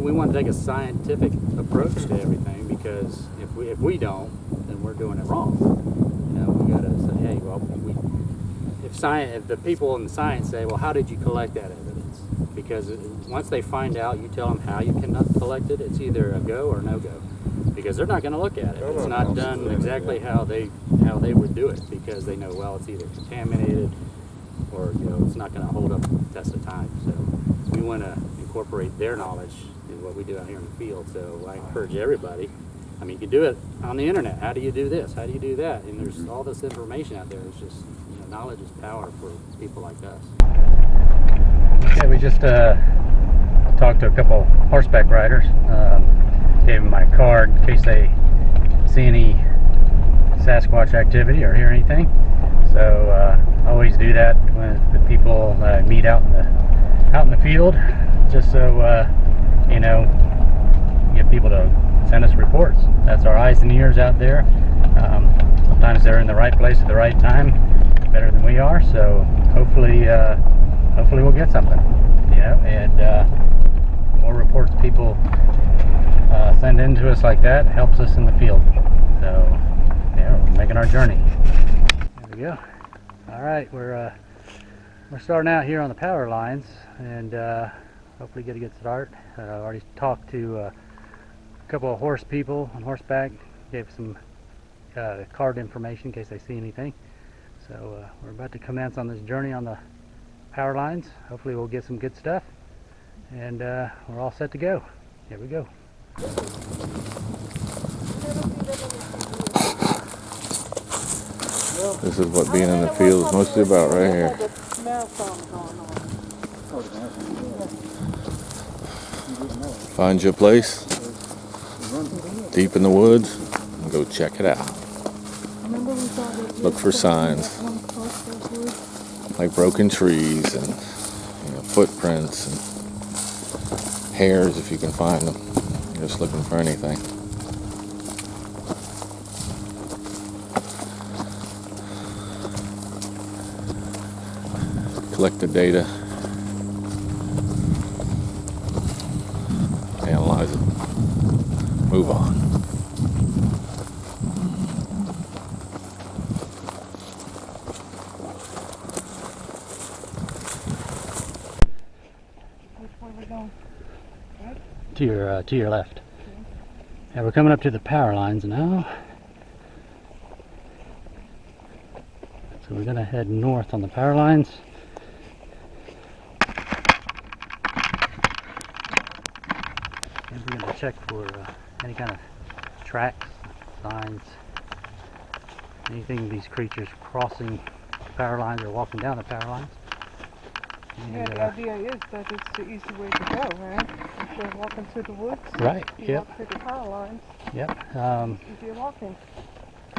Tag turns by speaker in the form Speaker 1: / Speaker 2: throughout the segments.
Speaker 1: we want to take a scientific approach to everything, because if we don't, then we're doing it wrong. You know, we got to say, hey, well, if the people in the science say, well, how did you collect that evidence? Because once they find out, you tell them how you can collect it, it's either a go or no go. Because they're not going to look at it. It's not done exactly how they would do it, because they know, well, it's either contaminated or, you know, it's not going to hold up the test of time. So we want to incorporate their knowledge in what we do out here in the field. So I encourage everybody. I mean, you can do it on the internet. How do you do this? How do you do that? And there's all this information out there. It's just, you know, knowledge is power for people like us.
Speaker 2: Okay, we just talked to a couple horseback riders. Gave them my card in case they see any Sasquatch activity or hear anything. So always do that when the people meet out in the field, just so you know, get people to send us reports. That's our eyes and ears out there. Sometimes they're in the right place at the right time, better than we are. So hopefully we'll get something. You know, and more reports people send in to us like that helps us in the field. So yeah, we're making our journey. There we go. All right, we're starting out here on the power lines, and hopefully get a good start. I already talked to a couple of horse people on horseback, gave some card information in case they see anything. So we're about to commence on this journey on the power lines. Hopefully we'll get some good stuff, and we're all set to go. Here we go.
Speaker 3: This is what being in the field is mostly about right here. Find your place, deep in the woods, and go check it out. Look for signs, like broken trees and, you know, footprints and hairs if you can find them. You're just looking for anything. Collect the data, analyze it, move on.
Speaker 4: Which way we're going? Right?
Speaker 2: To your left. Yeah, we're coming up to the power lines now. So we're gonna head north on the power lines. And we're going to check for any kind of tracks, signs, anything these creatures crossing the power lines or walking down the power lines. And,
Speaker 4: yeah, the idea is that it's the easy way to go, right? Instead of walking through the woods,
Speaker 2: right,
Speaker 4: you
Speaker 2: yep.
Speaker 4: walk through the power lines.
Speaker 2: Yep.
Speaker 4: Easier walking.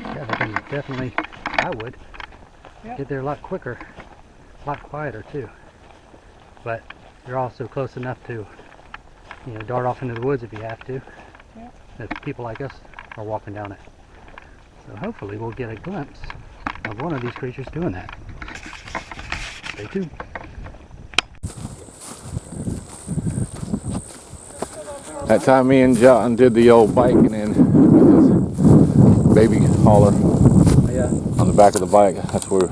Speaker 2: Yeah, they can definitely, I would, get there a lot quicker, a lot quieter too. But you're also close enough to, you know, dart off into the woods if you have to.
Speaker 4: Yeah.
Speaker 2: If people like us are walking down it. So hopefully we'll get a glimpse of one of these creatures doing that. Stay tuned.
Speaker 3: That time me and John did the old biking in with his baby hauler on the back of the bike. That's where.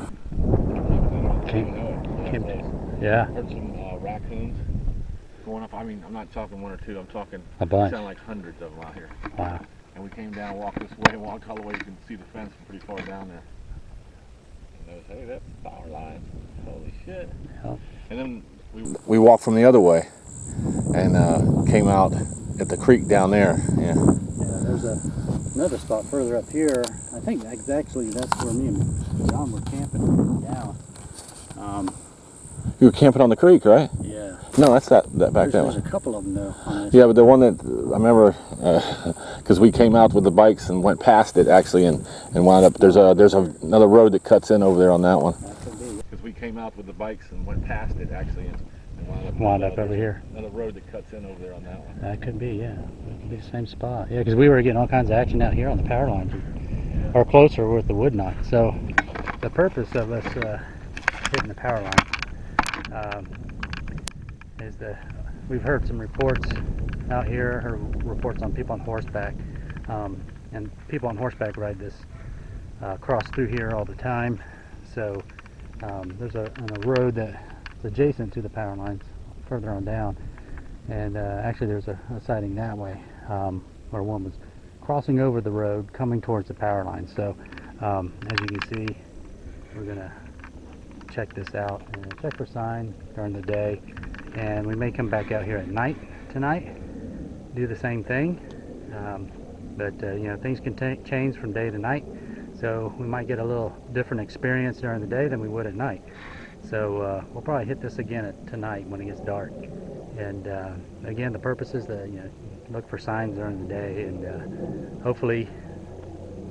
Speaker 2: Yeah.
Speaker 3: Heard some raccoons going up. I mean, I'm not talking one or two. I'm talking
Speaker 2: a bunch.
Speaker 3: Sound like hundreds of them out here.
Speaker 2: Wow.
Speaker 3: And we came down, walked this way, walked all the way. You can see the fence from pretty far down there. And those, hey, that's the power line. Holy shit.
Speaker 2: Yeah.
Speaker 3: And then we walked from the other way and came out at the creek down there. Yeah.
Speaker 2: Yeah, there's another spot further up here. I think actually that's where me and John were camping down.
Speaker 3: You were camping on the creek, right?
Speaker 2: Yeah.
Speaker 3: No, that's that back there.
Speaker 2: There's a couple of them though. On this.
Speaker 3: Yeah, but the one that I remember, because we came out with the bikes and went past it actually, and wound up. There's another road that cuts in over there on that one.
Speaker 2: That could be.
Speaker 3: Because we came out with the bikes and went past it actually, and
Speaker 2: wound up over here.
Speaker 3: Another road that cuts in over there on that one.
Speaker 2: That could be, yeah. It could be the same spot. Yeah, because we were getting all kinds of action out here on the power lines, or closer with the wood knot. So the purpose of us hitting the power line is that we've heard some reports out here, or reports on people on horseback. And people on horseback ride this cross through here all the time. So there's a road that's adjacent to the power lines further on down, and actually there's a sighting that way where one was crossing over the road coming towards the power line. So as you can see, we're gonna check this out and check for sign during the day, and we may come back out here at night tonight, do the same thing. But you know, things can change from day to night, so we might get a little different experience during the day than we would at night. So we'll probably hit this again tonight when it gets dark. And again, the purpose is to, you know, look for signs during the day, and hopefully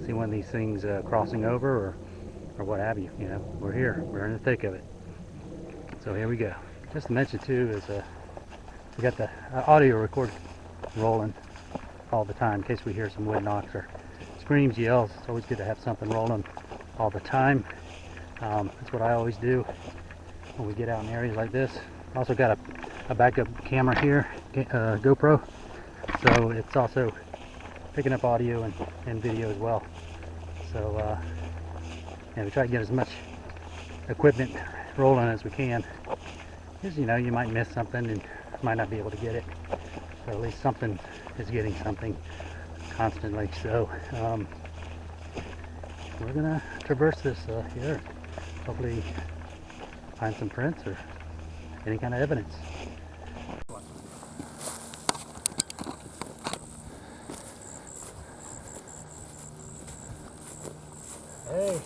Speaker 2: see one of these things crossing over or what have you. You know, we're here, we're in the thick of it. So here we go. Just to mention too is we got the audio recorder rolling all the time in case we hear some wood knocks or screams, yells. It's always good to have something rolling all the time. That's what I always do when we get out in areas like this. Also got a backup camera here, GoPro, so it's also picking up audio and video as well. So yeah, we try to get as much equipment rolling as we can, because you know, you might miss something and might not be able to get it, so at least something is getting something constantly. So we're gonna traverse this here, hopefully find some prints or any kind of evidence. Hey,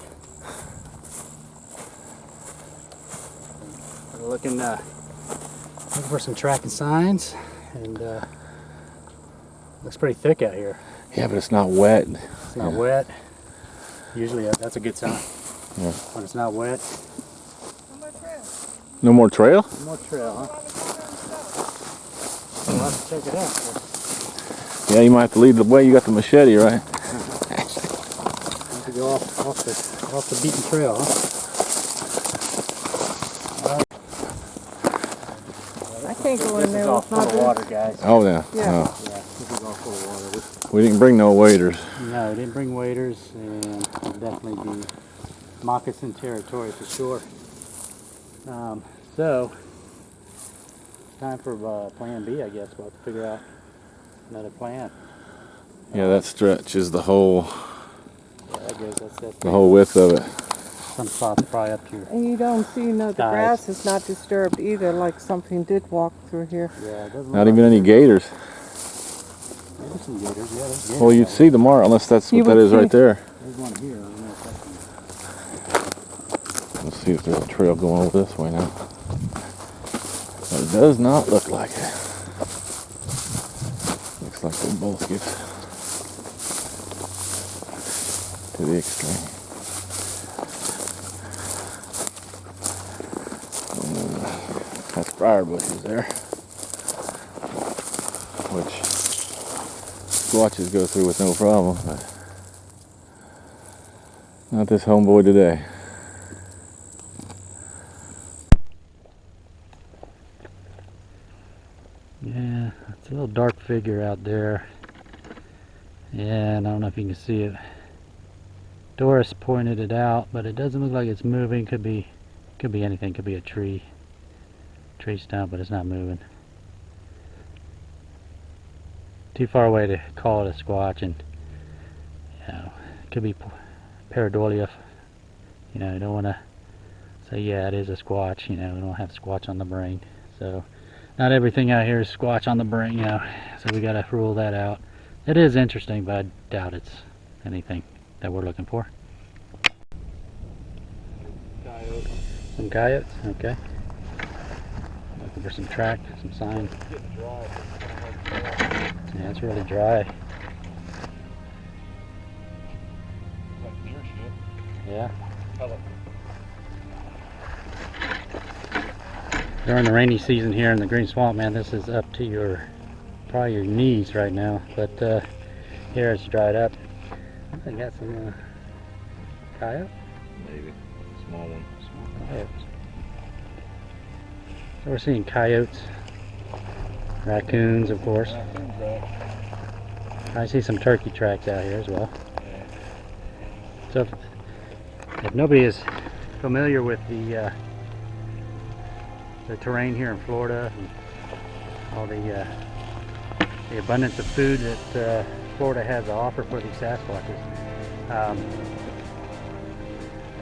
Speaker 2: we're looking for some tracking signs, and looks pretty thick out here.
Speaker 3: Yeah, but it's not wet.
Speaker 2: It's not wet. Usually that's a good sign.
Speaker 3: Yeah.
Speaker 2: When it's not wet.
Speaker 3: No more trail?
Speaker 2: No more trail, huh? We'll have to check it out.
Speaker 3: Yeah, you might have to lead the way. You got the machete, right?
Speaker 2: Have to go off the beaten trail, huh?
Speaker 4: I can't go
Speaker 2: This
Speaker 4: in there
Speaker 2: is all
Speaker 4: with
Speaker 2: full
Speaker 4: my
Speaker 2: of
Speaker 4: boots.
Speaker 2: water, guys.
Speaker 3: Oh, yeah.
Speaker 4: Yeah.
Speaker 3: Oh.
Speaker 2: Yeah, this is all full of water.
Speaker 3: We didn't bring no waders.
Speaker 2: No, we didn't bring waders, and it'll definitely be moccasin territory for sure. So, time for plan B, I guess. We'll have to figure out another plan.
Speaker 3: Yeah, that stretch is the whole
Speaker 2: Yeah, I guess that's
Speaker 3: the whole width of it.
Speaker 2: some spots probably up here.
Speaker 4: And you don't see, you know, the
Speaker 2: Guys.
Speaker 4: grass is not disturbed either, like something did walk through here.
Speaker 2: Yeah, it doesn't
Speaker 3: Not
Speaker 2: look
Speaker 3: even
Speaker 2: like
Speaker 3: any gators.
Speaker 2: Maybe some gators. Yeah, there's gators.
Speaker 3: Well, you'd see the mark, unless that's
Speaker 4: You
Speaker 3: what that
Speaker 4: would
Speaker 3: is right
Speaker 4: see.
Speaker 3: there.
Speaker 2: There's one here. I don't know if that's one.
Speaker 3: Let's see if there's a trail going over this way now. But it does not look like it. Looks like they both get to the extreme. That's briar bushes there, which squatches go through with no problem, but not this homeboy today.
Speaker 2: Yeah, it's a little dark figure out there. Yeah, and I don't know if you can see it. Doris pointed it out, but it doesn't look like it's moving. Could be anything. Could be a tree stump, but it's not moving. Too far away to call it a squatch, and you know, it could be pareidolia. You know, you don't want to say, yeah, it is a squatch. You know, we don't have squatch on the brain, so not everything out here is squatch on the brain. You know, so we got to rule that out. It is interesting, but I doubt it's anything that we're looking for.
Speaker 1: Coyote.
Speaker 2: Some coyotes, okay. Looking for some track, some sign. Yeah, it's really dry. Yeah. During the rainy season here in the Green Swamp, man, this is up to probably your knees right now. But here it's dried up. I got some coyote.
Speaker 3: Maybe. Small one.
Speaker 2: Small coyotes. So we're seeing coyotes Raccoons, of course. I see some turkey tracks out here as well. So if nobody is familiar with the terrain here in Florida and all the abundance of food that Florida has to offer for these Sasquatches,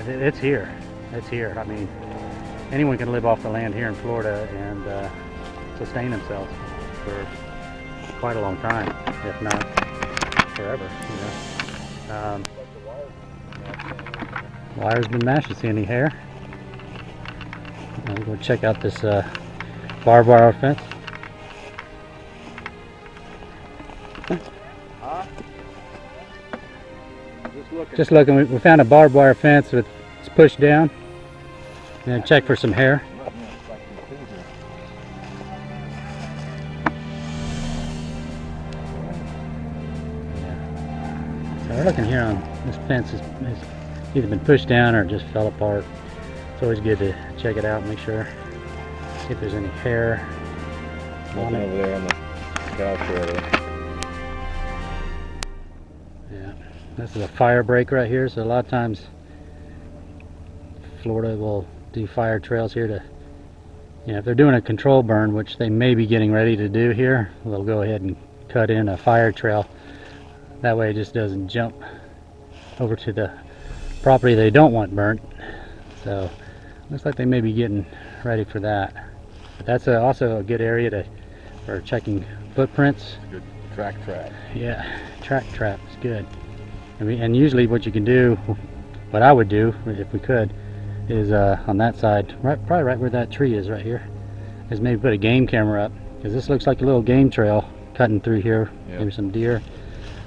Speaker 2: it's here. It's here. I mean, anyone can live off the land here in Florida and sustain themselves for quite a long time, if not forever. You know. Wire's been mashed. You see any hair? I'll go check out this barbed wire fence. Just looking. We found a barbed wire fence with it's pushed down. And check for some hair. So we're looking here on this fence is either been pushed down or just fell apart. It's always good to check it out and make sure, see if there's any hair on it.
Speaker 3: Over there on the couch there.
Speaker 2: Yeah, this is a fire break right here, so a lot of times Florida will do fire trails here to, you know, if they're doing a control burn, which they may be getting ready to do here, they'll go ahead and cut in a fire trail. That way it just doesn't jump over to the property they don't want burnt. So looks like they may be getting ready for that. But that's also a good area for checking footprints.
Speaker 3: Good track.
Speaker 2: Yeah, trap is good. I mean, and usually what you can do, what I would do if we could, is on that side, probably right where that tree is right here, is maybe put a game camera up, because this looks like a little game trail cutting through here.
Speaker 3: Yep.
Speaker 2: Maybe some deer.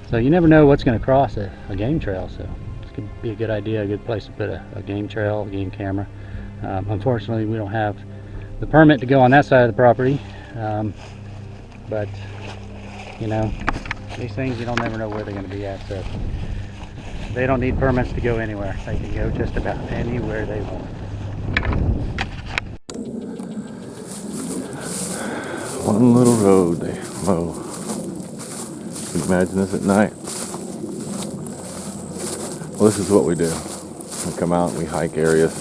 Speaker 2: So you never know what's going to cross a game trail, so this could be a good idea, a good place to put a game trail, a game camera. Unfortunately, we don't have the permit to go on that side of the property, but you know, these things you don't never know where they're going to be at, so they don't need permits to go anywhere. They can go just about anywhere they want.
Speaker 3: One little road they mow. Can you imagine this at night? Well, this is what we do. We come out and we hike areas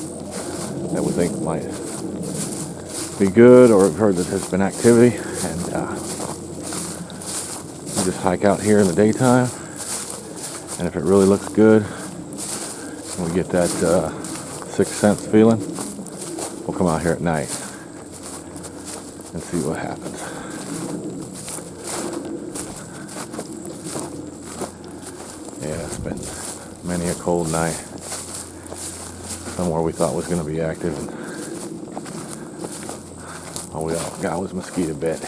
Speaker 3: that we think might be good, or we've heard that there's been activity, and we just hike out here in the daytime, and if it really looks good and we get that sixth sense feeling, we'll come out here at night and see what happens. Yeah, it's been many a cold night somewhere we thought was going to be active, and all we all got was mosquito bit.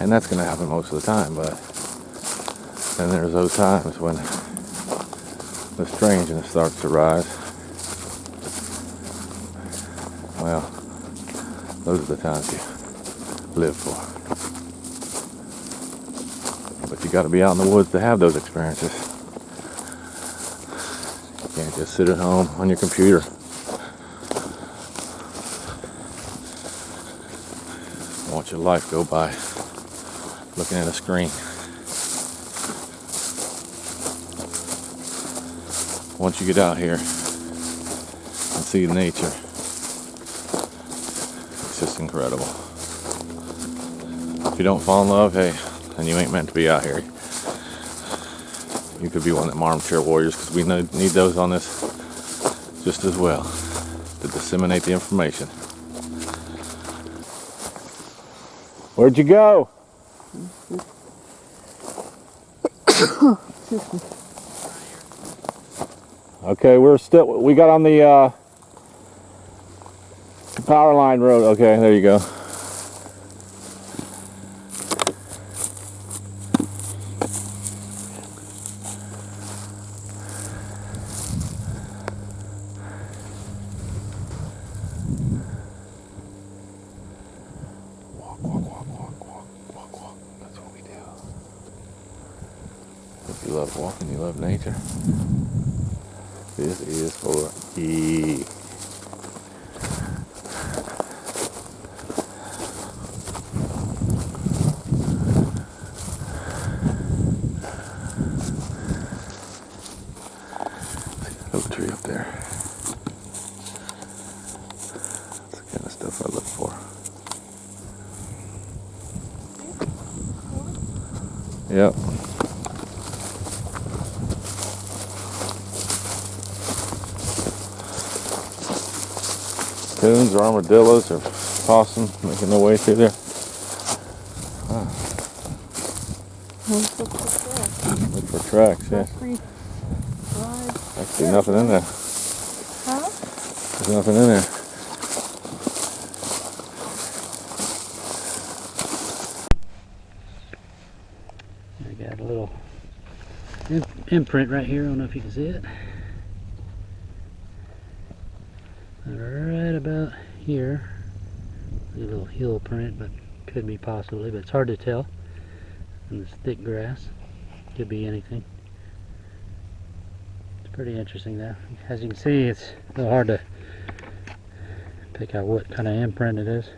Speaker 3: And that's going to happen most of the time, but then there's those times when the strangeness starts to rise. Well, those are the times you live for. But you got to be out in the woods to have those experiences. You can't just sit at home on your computer. Watch your life go by looking at a screen. Once you get out here and see nature, it's just incredible. If you don't fall in love, hey, then you ain't meant to be out here. You could be one of them armchair warriors, because we need those on this just as well, to disseminate the information. Where'd you go? Okay, we got on the power line road. Okay, there you go. Walk. That's what we do. If you love walking, you love nature. This is for E. up there. That's the kind of stuff I look for. Yep. Coons or armadillos or possum making their way through there. Look for tracks, yeah. I see nothing in there.
Speaker 4: Huh?
Speaker 3: There's nothing in there.
Speaker 2: I got a little imprint right here. I don't know if you can see it. Right about here. There's a little heel print, but could be possibly, but it's hard to tell. And this thick grass. Could be anything. It's pretty interesting though. As you can see, it's a little hard to pick out what kind of imprint it is.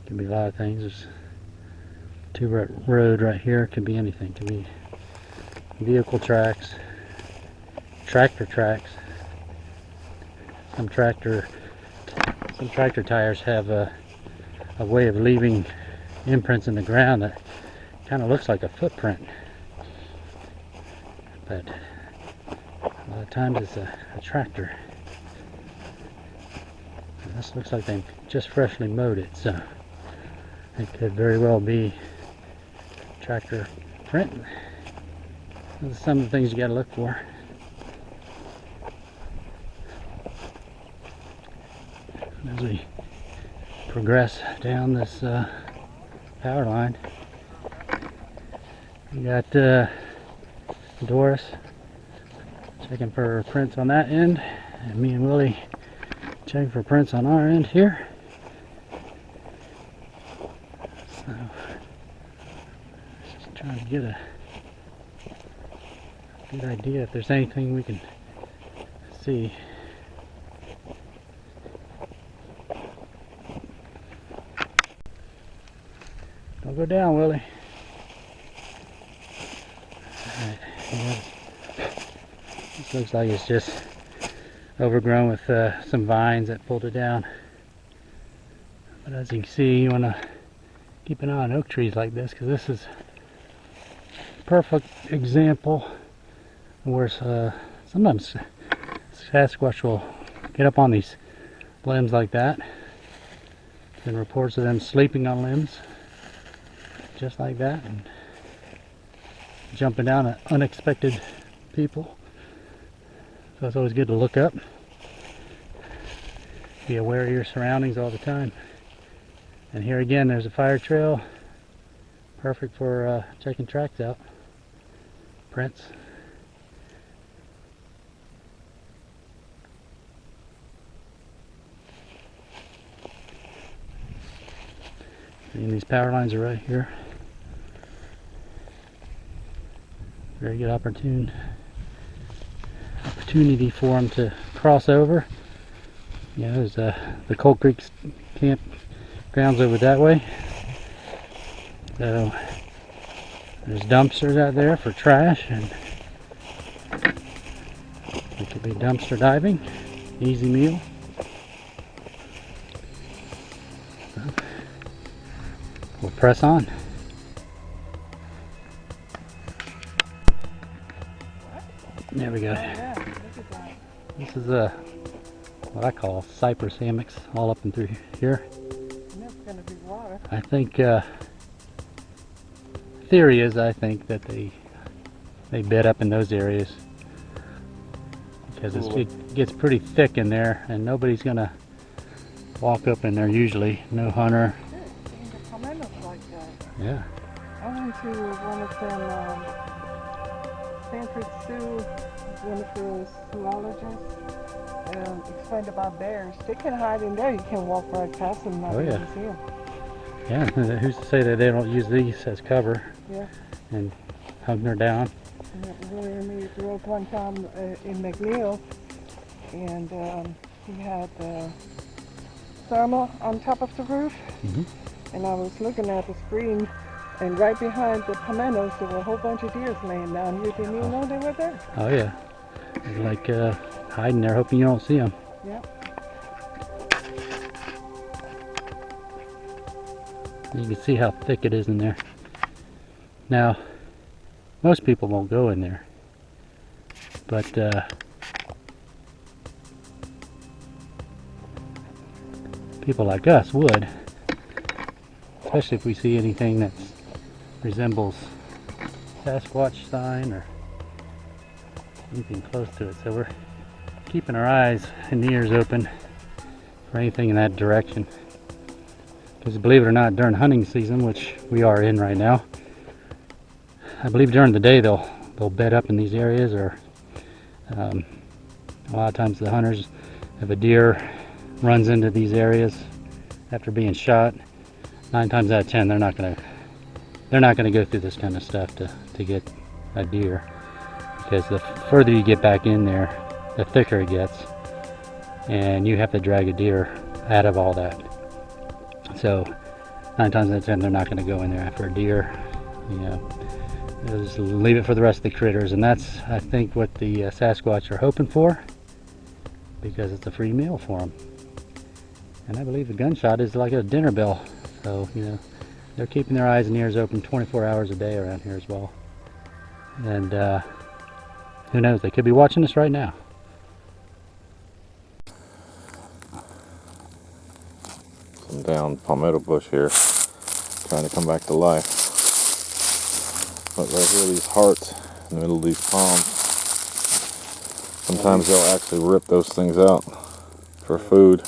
Speaker 2: Could be a lot of things. There's two road right here. Could be anything. Could be vehicle tracks, tractor tracks. Some tractor tires have a way of leaving imprints in the ground that kind of looks like a footprint, but a lot of times it's a tractor. And this looks like they just freshly mowed it, so it could very well be tractor print. Those are some of the things you got to look for. As we progress down this power line, we got Doris checking for prints on that end, and me and Willie checking for prints on our end here. So, just trying to get a good idea if there's anything we can see. Don't go down, Willie. Alright, yeah. This looks like it's just overgrown with some vines that pulled it down. But as you can see, you want to keep an eye on oak trees like this, because this is a perfect example where sometimes Sasquatch will get up on these limbs like that. Been reports of them sleeping on limbs just like that and jumping down at unexpected people. So it's always good to look up, be aware of your surroundings all the time. And here again, there's a fire trail, perfect for checking tracks out, prints. And these power lines are right here. Very good opportunity for them to cross over. Yeah, there's the Coal Creek camp grounds over that way. So there's dumpsters out there for trash, and it could be dumpster diving. Easy meal. So we'll press on. There we go.
Speaker 4: Yeah, look at that.
Speaker 2: This is what I call cypress hammocks all up and through here.
Speaker 4: And there's going to be water.
Speaker 2: I think theory is I think that they bed up in those areas because it gets pretty thick in there, and nobody's gonna walk up in there usually. No hunter.
Speaker 4: Seeing the tomatoes like that.
Speaker 2: Yeah.
Speaker 4: I went to one of them, Stanford Zoo, one of the zoologists, explained about bears. They can hide in there. You can walk right past them, not even see them.
Speaker 2: Yeah, who's to say that they don't use these as cover?
Speaker 4: Yeah.
Speaker 2: And hug her down.
Speaker 4: Willie and me drove one time in McNeil, and he had thermal on top of the roof, and I was looking at the screen, and right behind the pimentos there were a whole bunch of deers laying down. You didn't even know they were there.
Speaker 2: Oh yeah. It's like hiding there, hoping you don't see them.
Speaker 4: Yep.
Speaker 2: You can see how thick it is in there. Now, most people won't go in there, but people like us would, especially if we see anything that resembles Sasquatch sign or anything close to it. So we're keeping our eyes and ears open for anything in that direction. Because believe it or not, during hunting season, which we are in right now, I believe during the day they'll bed up in these areas, or a lot of times the hunters, if a deer runs into these areas after being shot, 9 times out of 10 they're not gonna go through this kind of stuff to get a deer, because the further you get back in there, the thicker it gets, and you have to drag a deer out of all that. So 9 times out of 10 they're not going to go in there after a deer. You know, they'll just leave it for the rest of the critters, and that's, I think, what the Sasquatch are hoping for, because it's a free meal for them. And I believe the gunshot is like a dinner bell, so you know, they're keeping their eyes and ears open 24 hours a day around here as well. And who knows, they could be watching us right now.
Speaker 3: Some down palmetto bush here, trying to come back to life. But right here, these hearts in the middle of these palms, sometimes they'll actually rip those things out for food.
Speaker 2: I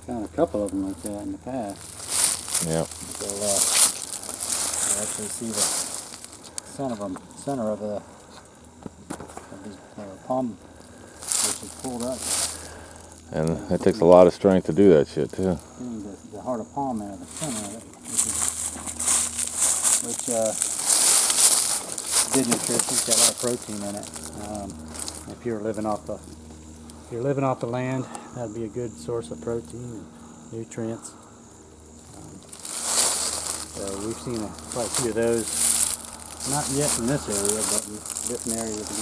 Speaker 2: found a couple of them like that in the past.
Speaker 3: Yeah.
Speaker 2: So you actually see the center of these palm bushes pulled up.
Speaker 3: And it takes a lot of strength to do that shit too.
Speaker 2: Getting the heart of palm there, the center of it, which good nutrition. It's got a lot of protein in it. If you're living off the land, that'd be a good source of protein and nutrients. So we've seen quite a few of those, not yet in this area, but in different areas of the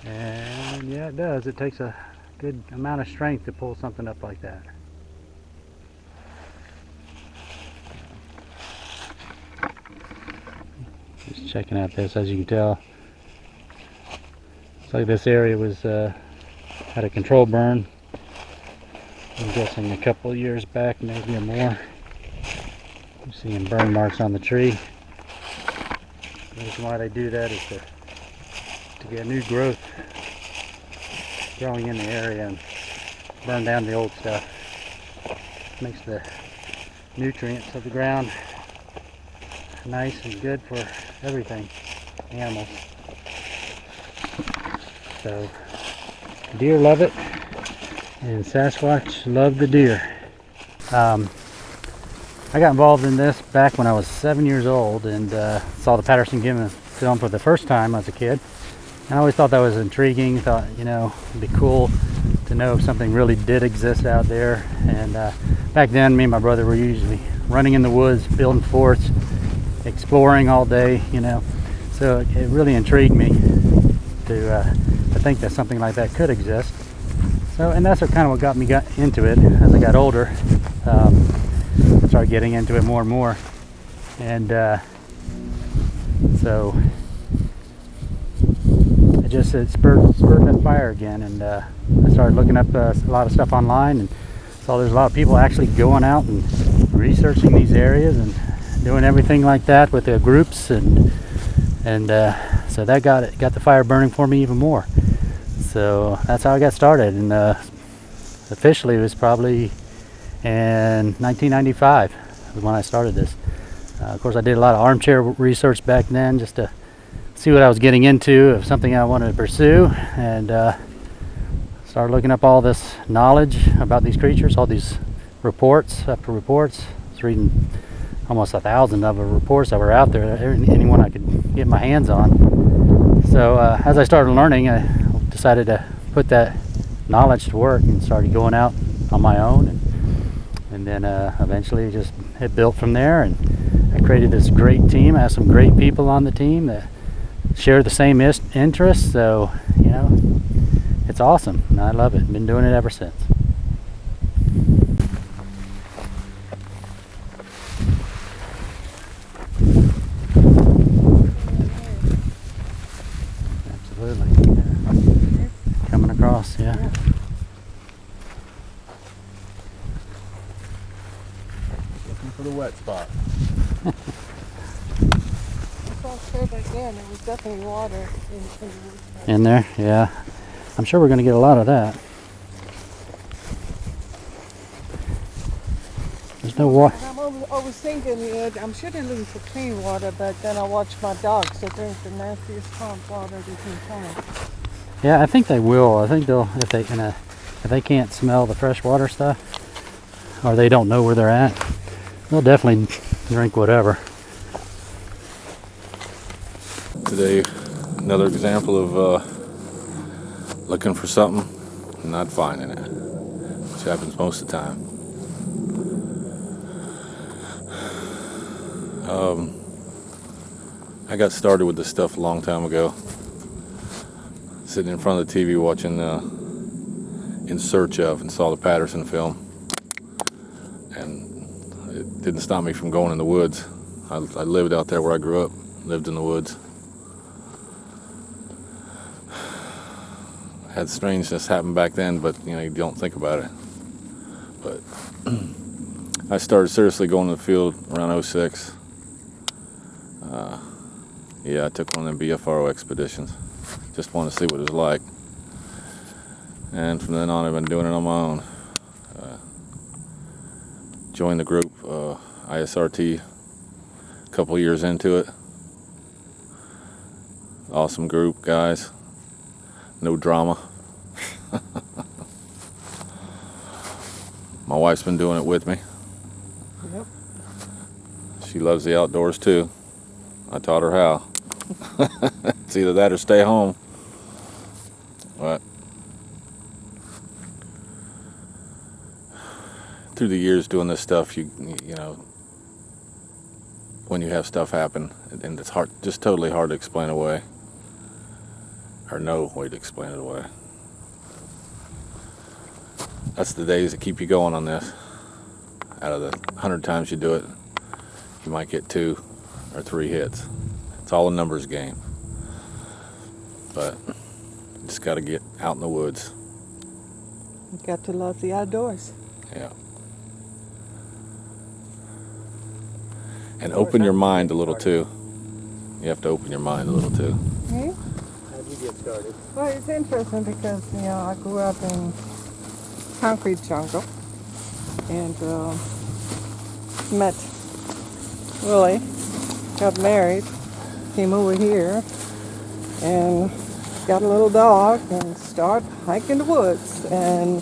Speaker 2: game. And yeah, it does. It takes a good amount of strength to pull something up like that. Just checking out this, as you can tell, it's like this area was had a control burn. I'm guessing a couple of years back, maybe or more. You're seeing burn marks on the tree. The reason why they do that is to get new growth growing in the area and burn down the old stuff. Makes the nutrients of the ground nice and good for everything, animals. So deer love it, and Sasquatch love the deer. I got involved in this back when I was 7 years old, and saw the Patterson Gimlin film for the first time as a kid. And I always thought that was intriguing. Thought, you know, it'd be cool to know if something really did exist out there. And back then, me and my brother were usually running in the woods, building forts, exploring all day, you know. So it really intrigued me to think that something like that could exist. So, and that's kind of what got me into it. As I got older, I started getting into it more and more. And so it spurred that fire again, and I started looking up a lot of stuff online, and saw there's a lot of people actually going out and researching these areas and doing everything like that with their groups, and so that got the fire burning for me even more. So that's how I got started, and officially it was probably in 1995 was when I started this. Of course, I did a lot of armchair research back then, just to see what I was getting into, if something I wanted to pursue, and started looking up all this knowledge about these creatures, all these reports after reports. I was reading almost 1,000 of the reports that were out there, anyone I could get my hands on. So as I started learning, I decided to put that knowledge to work and started going out on my own, and then eventually it built from there, and I created this great team. I have some great people on the team that share the same interests, so you know, it's awesome. And I love it. Been doing it ever since. Absolutely. Yeah. Coming across, yeah.
Speaker 3: Looking for the wet spot.
Speaker 4: I saw straight again. It was definitely water in the woods.
Speaker 2: In there, yeah. I'm sure we're going to get a lot of that. There's no water.
Speaker 4: I'm always thinking, I'm sure they're looking for clean water, but then I watch my dogs. They drink the nastiest pond water they can find.
Speaker 2: Yeah, I think they will. I think they'll, if they can't smell the freshwater stuff, or they don't know where they're at, they'll definitely drink whatever.
Speaker 3: Today, another example of looking for something and not finding it, which happens most of the time. I got started with this stuff a long time ago, sitting in front of the TV watching In Search Of, and saw the Patterson film, and it didn't stop me from going in the woods. I lived out there where I grew up, lived in the woods. Had strangeness happen back then, but you know, you don't think about it. But I started seriously going to the field around 06. Yeah, I took one of them BFRO expeditions. Just wanted to see what it was like. And from then on, I've been doing it on my own. Joined the group, ISRT, a couple years into it. Awesome group, guys. No drama. My wife's been doing it with me.
Speaker 4: Yep.
Speaker 3: She loves the outdoors too. I taught her how. It's either that or stay home. But through the years doing this stuff, you know, when you have stuff happen, and it's hard, just totally hard to explain away, or no way to explain it away. That's the days that keep you going on this. Out of the 100 times you do it, you might get 2 or 3 hits. It's all a numbers game. But you just got to get out in the woods.
Speaker 4: You got to love the outdoors.
Speaker 3: Yeah. And open your mind a little too. You have to open your mind a little too.
Speaker 4: Okay?
Speaker 1: How'd you get started?
Speaker 4: Well, it's interesting because, I grew up in concrete jungle and met Willie, got married, came over here and got a little dog and started hiking the woods. And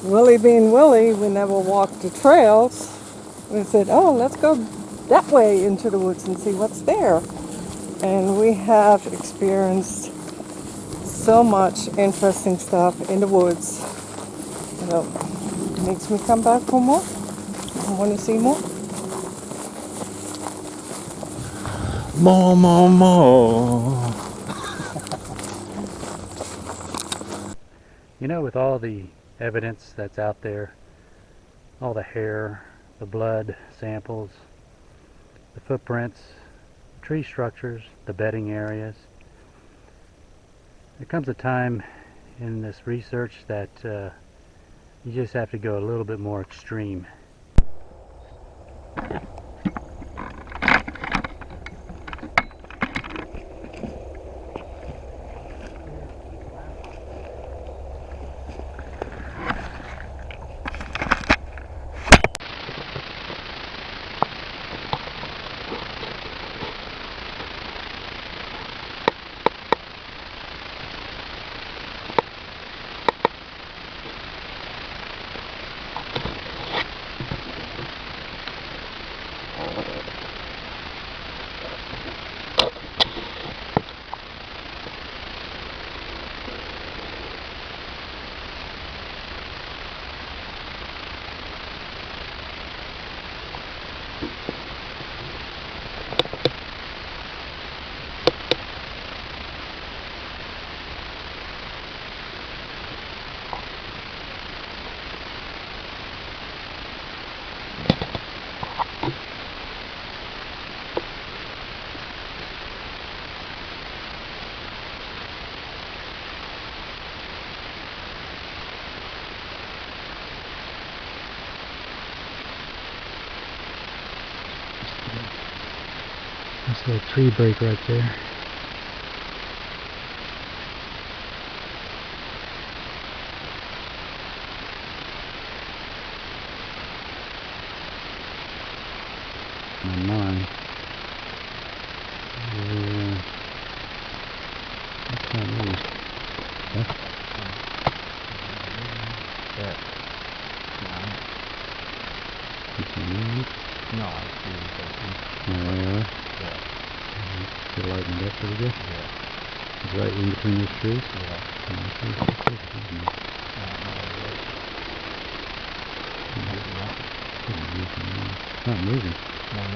Speaker 4: Willie being Willie, we never walked the trails. We said, oh, let's go that way into the woods and see what's there. And we have experienced so much interesting stuff in the woods. So it makes me come back for more. I want to see more.
Speaker 3: More.
Speaker 2: You know, with all the evidence that's out there, all the hair, the blood samples, the footprints, tree structures, the bedding areas, there comes a time in this research that you just have to go a little bit more extreme. Nice little tree break right there. My mind. I can't read. Huh? You can read?
Speaker 5: No, I see that.
Speaker 2: Oh, yeah.
Speaker 5: Yeah.
Speaker 2: It lightened up pretty good.
Speaker 5: Yeah.
Speaker 2: It's right in between those trees.
Speaker 5: Yeah.
Speaker 2: It's not moving.
Speaker 5: No, no,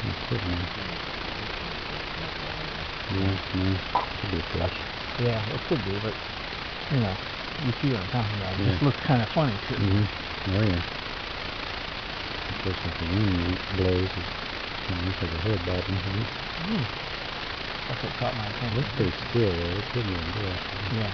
Speaker 2: It's sitting there. Yeah, no. Could be a flush.
Speaker 5: yeah, it could be, but you know, you see what I'm talking about. It
Speaker 2: Yeah.
Speaker 5: just looks kind of funny too.
Speaker 2: Oh yeah. Especially if the wind blows, it looks like a head bobbing.
Speaker 5: That's what caught my
Speaker 2: It
Speaker 5: attention.
Speaker 2: looks pretty still though. It could be a deer.
Speaker 5: Yeah.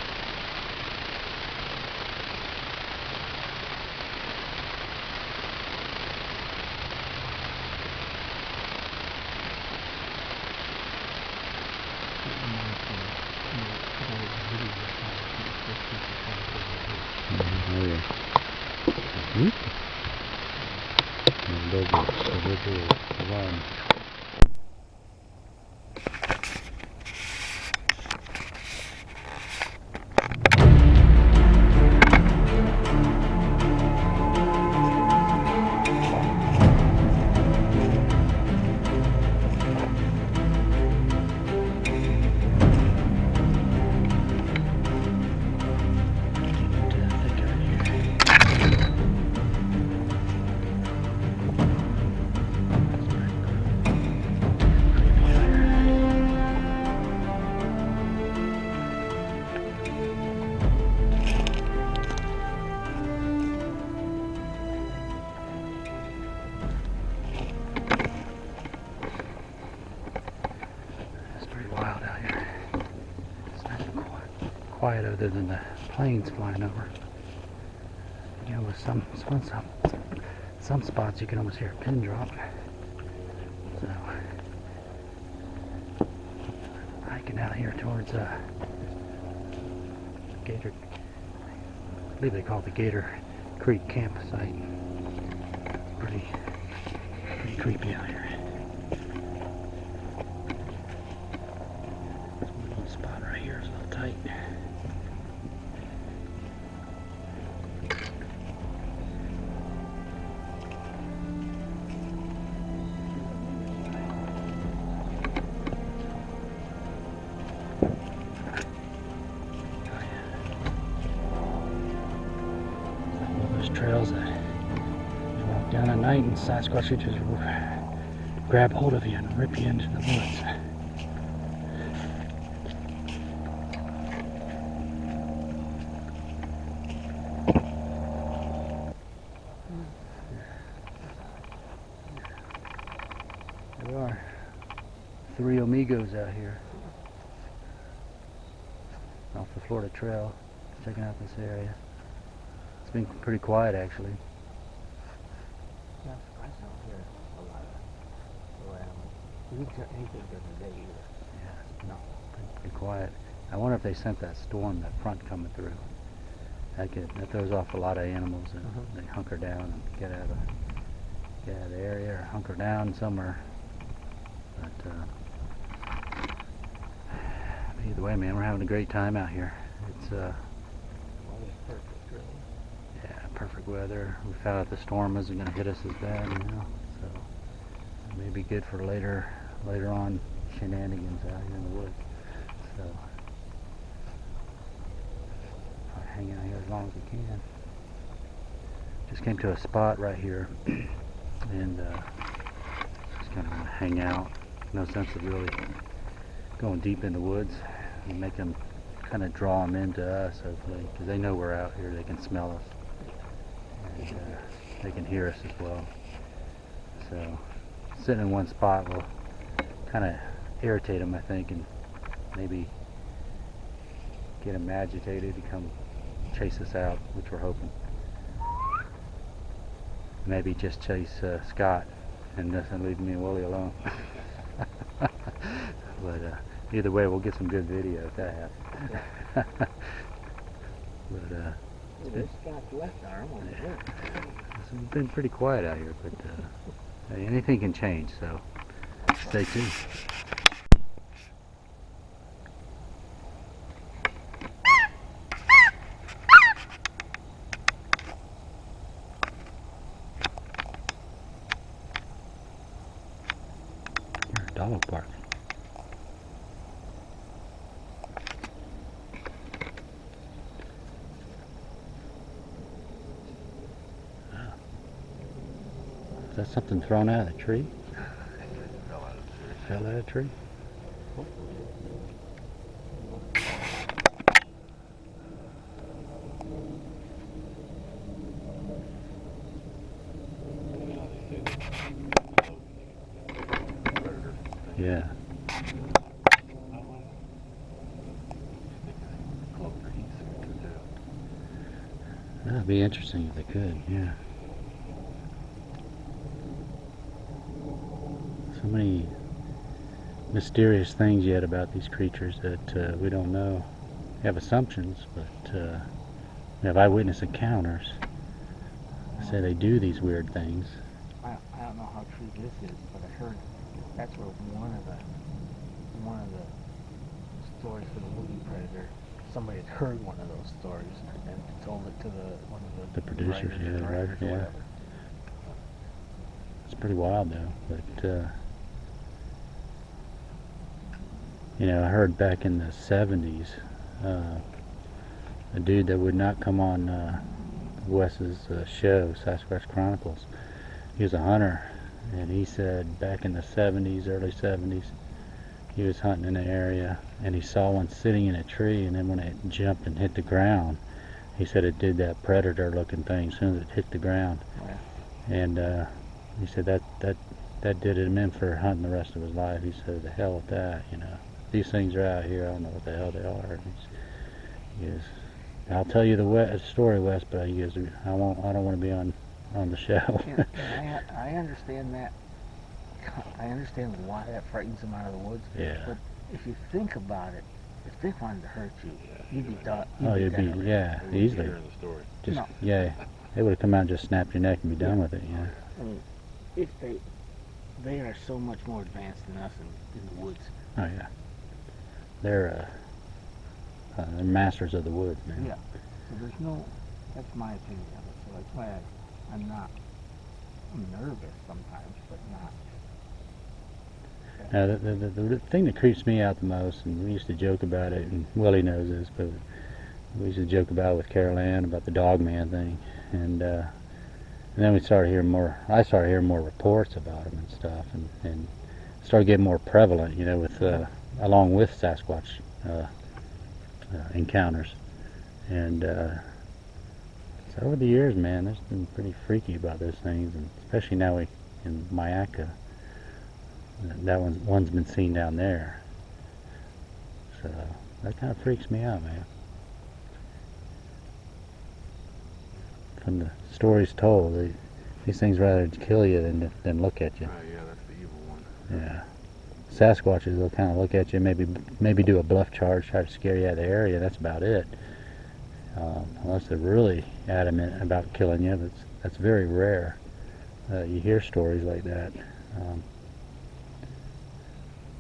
Speaker 2: Oh yeah. Whoop. And those are the one. Quiet other than the planes flying over. You know, with some spots you can almost hear a pin drop. So hiking out here towards Gator, I believe they call it the Gator Creek campsite. It's pretty creepy out here. This little spot right here is a little tight. Trails that you walk down at night and Sasquatch will just grab hold of you and rip you into the woods. There we are. 3 amigos out here off the Florida Trail, checking out this area. It's been pretty quiet actually.
Speaker 5: Yeah, I saw here a lot of around. Anything during the day either.
Speaker 2: Yeah, it's been pretty quiet. I wonder if they sent that storm, that front coming through. That throws off a lot of animals and they hunker down and get out of the area or hunker down somewhere. But either way, man, we're having a great time out here. It's
Speaker 5: Perfect, really.
Speaker 2: yeah, perfect weather. We found out the storm isn't going to hit us as bad, you know, so it may be good for later on shenanigans out here in the woods. So I'll hang out here as long as we can. Just came to a spot right here and just kind of want to hang out. No sense of really going deep in the woods and make them kind of draw them into us, hopefully, because they know we're out here. They can smell us and they can hear us as well. So sitting in one spot will kind of irritate them, I think, and maybe get them agitated to come chase us out, which we're hoping. Maybe just chase Scott and leave me and Willie alone. But either way, we'll get some good video if that happens. But
Speaker 5: There's Scott's left arm on the hook.
Speaker 2: it's been pretty quiet out here, but hey, anything can change, so stay tuned. Dog park. Is that something thrown out of the tree? Fell out of the tree. Yeah. That'd be interesting if they could, yeah. So many mysterious things yet about these creatures that we don't know. We have assumptions, but we have eyewitness encounters. Say they do these weird things.
Speaker 5: I don't know how true this is, but I heard that's where one of the stories for the woody predator. Somebody had heard one of those stories and told it to one of the
Speaker 2: producers,
Speaker 5: writers,
Speaker 2: yeah, the
Speaker 5: directors,
Speaker 2: writers,
Speaker 5: or
Speaker 2: yeah.
Speaker 5: whatever.
Speaker 2: It's pretty wild though, but you know, I heard back in the 70s, a dude that would not come on Wes's show, Sasquatch Chronicles. He was a hunter, and he said back in the 70s, early 70s, he was hunting in an area, and he saw one sitting in a tree, and then when it jumped and hit the ground, he said it did that predator-looking thing as soon as it hit the ground.
Speaker 5: Yeah.
Speaker 2: And he said that did him in for hunting the rest of his life. He said, the hell with that, you know. These things are out here, I don't know what the hell they are. And he goes, I'll tell you the story, Wes, but he goes, I don't want to be on the show.
Speaker 5: Yeah, I understand that. I understand why that frightens them out of the woods.
Speaker 2: Yeah.
Speaker 5: But if you think about it, if they wanted to hurt you, you'd be done.
Speaker 2: Oh, you'd be, yeah, easily. Just,
Speaker 5: No.
Speaker 2: yeah, they would have come out and just snapped your neck and be done with it, yeah.
Speaker 5: I mean, if they are so much more advanced than us in the woods.
Speaker 2: Oh, yeah. They're masters of the woods, man.
Speaker 5: Yeah. So there's no, that's my opinion of it. So that's why I'm nervous sometimes, but not.
Speaker 2: Now, the thing that creeps me out the most, and we used to joke about it, and Willie knows this, but we used to joke about it with Carol Ann about the dog man thing, and then we started hearing more. I started hearing more reports about them and stuff, and started getting more prevalent, you know, with along with Sasquatch encounters, and so over the years, man, there's been pretty freaky about those things, and especially now in Mayaca. That one's been seen down there, so that kind of freaks me out, man. From the stories told, these things rather kill you than look at you.
Speaker 3: Yeah, that's the evil one.
Speaker 2: Yeah, Sasquatches, they'll kind of look at you, maybe do a bluff charge, try to scare you out of the area. That's about it. Unless they're really adamant about killing you, that's very rare. You hear stories like that.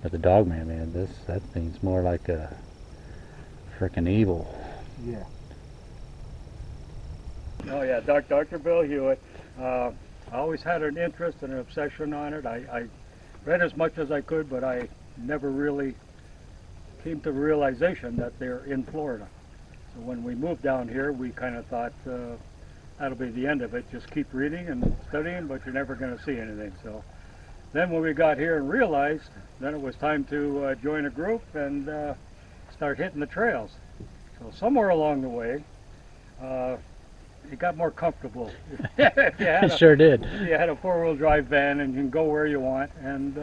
Speaker 2: But the dogman, man, that thing's more like a frickin' evil.
Speaker 5: Yeah.
Speaker 6: Oh yeah, Dr. Bill Hewitt. I always had an interest and an obsession on it. I read as much as I could, but I never really came to the realization that they're in Florida. So when we moved down here, we kind of thought that'll be the end of it. Just keep reading and studying, but you're never going to see anything. So then when we got here and realized, then it was time to join a group and start hitting the trails. So somewhere along the way, it got more comfortable. If you had
Speaker 2: It sure did.
Speaker 6: You had a four-wheel drive van and you can go where you want. And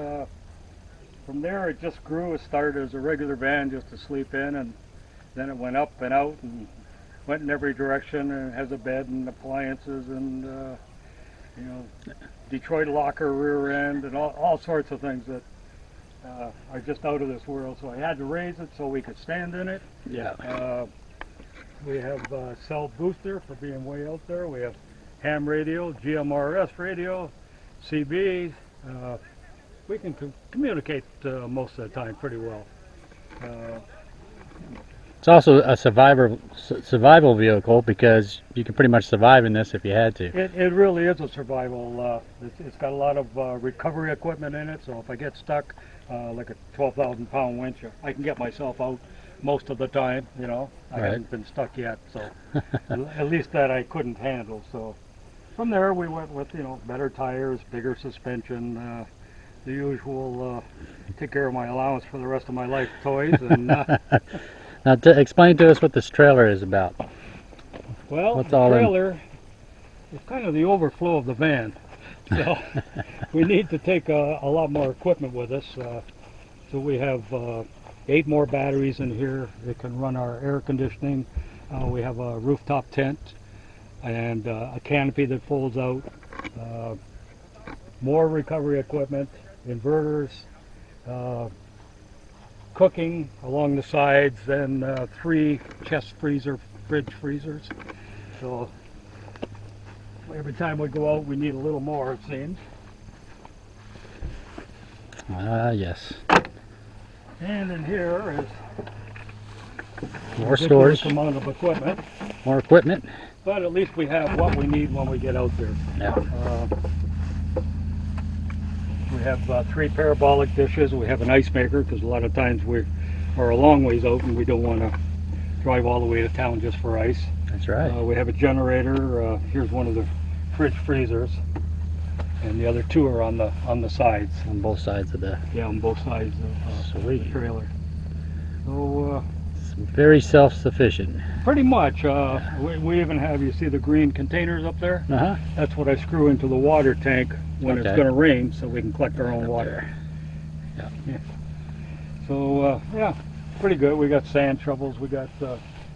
Speaker 6: from there it just grew. It started as a regular van just to sleep in, and then it went up and out and went in every direction, and it has a bed and appliances and you know, Detroit locker rear end and all sorts of things that are just out of this world. So I had to raise it so we could stand in it.
Speaker 2: Yeah.
Speaker 6: We have cell booster for being way out there. We have ham radio, GMRS radio, CB. We can communicate most of the time pretty well.
Speaker 2: It's also a survival vehicle because you can pretty much survive in this if you had to.
Speaker 6: It really is a survival. It's got a lot of recovery equipment in it, so if I get stuck, like a 12,000 pound winch, I can get myself out most of the time, you know. I
Speaker 2: Right.
Speaker 6: haven't been stuck yet, so at least that I couldn't handle. So from there we went with, you know, better tires, bigger suspension, the usual take care of my allowance for the rest of my life toys. And
Speaker 2: Now, explain to us what this trailer is about.
Speaker 6: well,
Speaker 2: What's
Speaker 6: the
Speaker 2: all in?
Speaker 6: trailer is kind of the overflow of the van. So we need to take a lot more equipment with us. So we have 8 more batteries in here that can run our air conditioning. We have a rooftop tent and a canopy that folds out. More recovery equipment, inverters, cooking along the sides, and 3 chest fridge freezers. So every time we go out we need a little more, it seems.
Speaker 2: Ah, yes.
Speaker 6: And in here is
Speaker 2: More
Speaker 6: ridiculous
Speaker 2: storage,
Speaker 6: amount of equipment,
Speaker 2: more equipment.
Speaker 6: but at least we have what we need when we get out there.
Speaker 2: Yeah.
Speaker 6: We have 3 parabolic dishes. We have an ice maker because a lot of times we are a long ways out and we don't want to drive all the way to town just for ice.
Speaker 2: That's right.
Speaker 6: We have a generator. Here's one of the fridge freezers, and the other 2 are on the sides.
Speaker 2: On both sides of the.
Speaker 6: Yeah, on both sides of the
Speaker 2: Sweet.
Speaker 6: trailer. So
Speaker 2: It's very self-sufficient.
Speaker 6: pretty much, we even have, you see the green containers up there?
Speaker 2: Uh-huh.
Speaker 6: That's what I screw into the water tank when it's
Speaker 2: Okay.
Speaker 6: going to rain, so we can collect our own water.
Speaker 2: Yeah.
Speaker 6: So yeah, pretty good. We got sand shovels. We got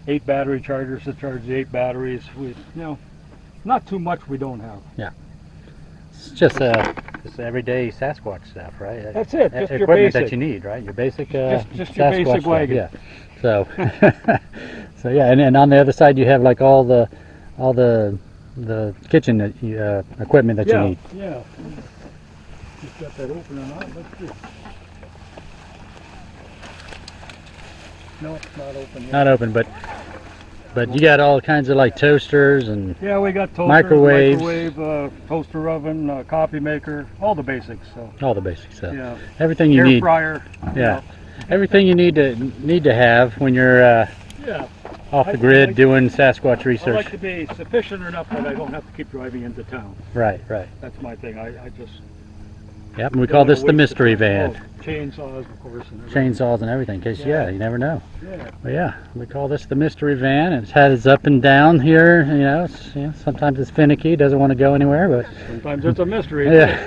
Speaker 6: 8 battery chargers to charge the 8 batteries. We, you know, not too much we don't have.
Speaker 2: It's just everyday Sasquatch stuff, right?
Speaker 6: That's it, just your
Speaker 2: equipment
Speaker 6: basic.
Speaker 2: that you need, right? Your basic
Speaker 6: Just your basic
Speaker 2: Sasquatch stuff,
Speaker 6: wagon.
Speaker 2: Yeah. So, so yeah, and on the other side you have like all the kitchen that equipment that you need.
Speaker 6: Yeah. Just got that open or not? Let's see. No, it's not open yet.
Speaker 2: Not open, but you got all kinds of like toasters and
Speaker 6: Yeah, we got toaster,
Speaker 2: Microwaves.
Speaker 6: microwave, toaster oven, coffee maker, all the basics. So
Speaker 2: all the basic stuff.
Speaker 6: yeah,
Speaker 2: Everything you
Speaker 6: air
Speaker 2: need.
Speaker 6: fryer. you
Speaker 2: Yeah.
Speaker 6: know.
Speaker 2: Everything you need to have when you're
Speaker 6: Yeah.
Speaker 2: off
Speaker 6: I
Speaker 2: the grid
Speaker 6: like-
Speaker 2: doing Sasquatch
Speaker 6: I
Speaker 2: research.
Speaker 6: like to be sufficient enough that I don't have to keep driving into town.
Speaker 2: Right, right.
Speaker 6: That's my thing. I just
Speaker 2: Yep, and we
Speaker 6: don't
Speaker 2: call
Speaker 6: wanna
Speaker 2: this the
Speaker 6: waste
Speaker 2: mystery
Speaker 6: time.
Speaker 2: van.
Speaker 6: Oh, chainsaws, of course. And everything.
Speaker 2: Chainsaws and everything, because
Speaker 6: Yeah.
Speaker 2: you never know.
Speaker 6: Yeah.
Speaker 2: But yeah, we call this the mystery van. It's had its up and down here. You know, sometimes it's finicky, doesn't want to go anywhere, but
Speaker 6: Sometimes it's a mystery.
Speaker 2: yeah.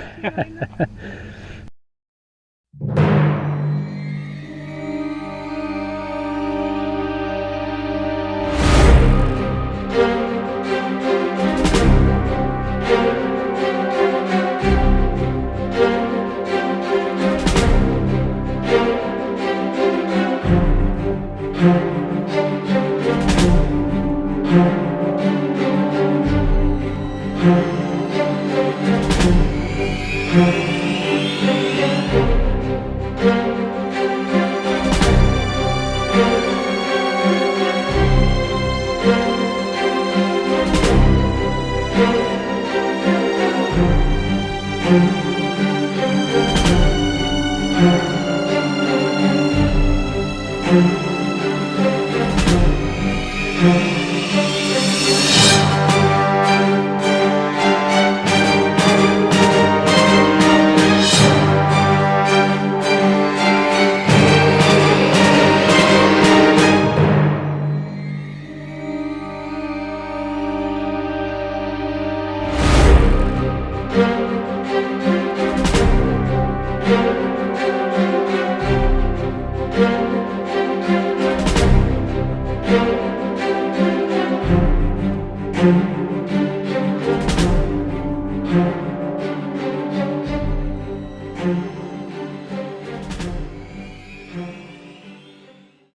Speaker 7: Thank you.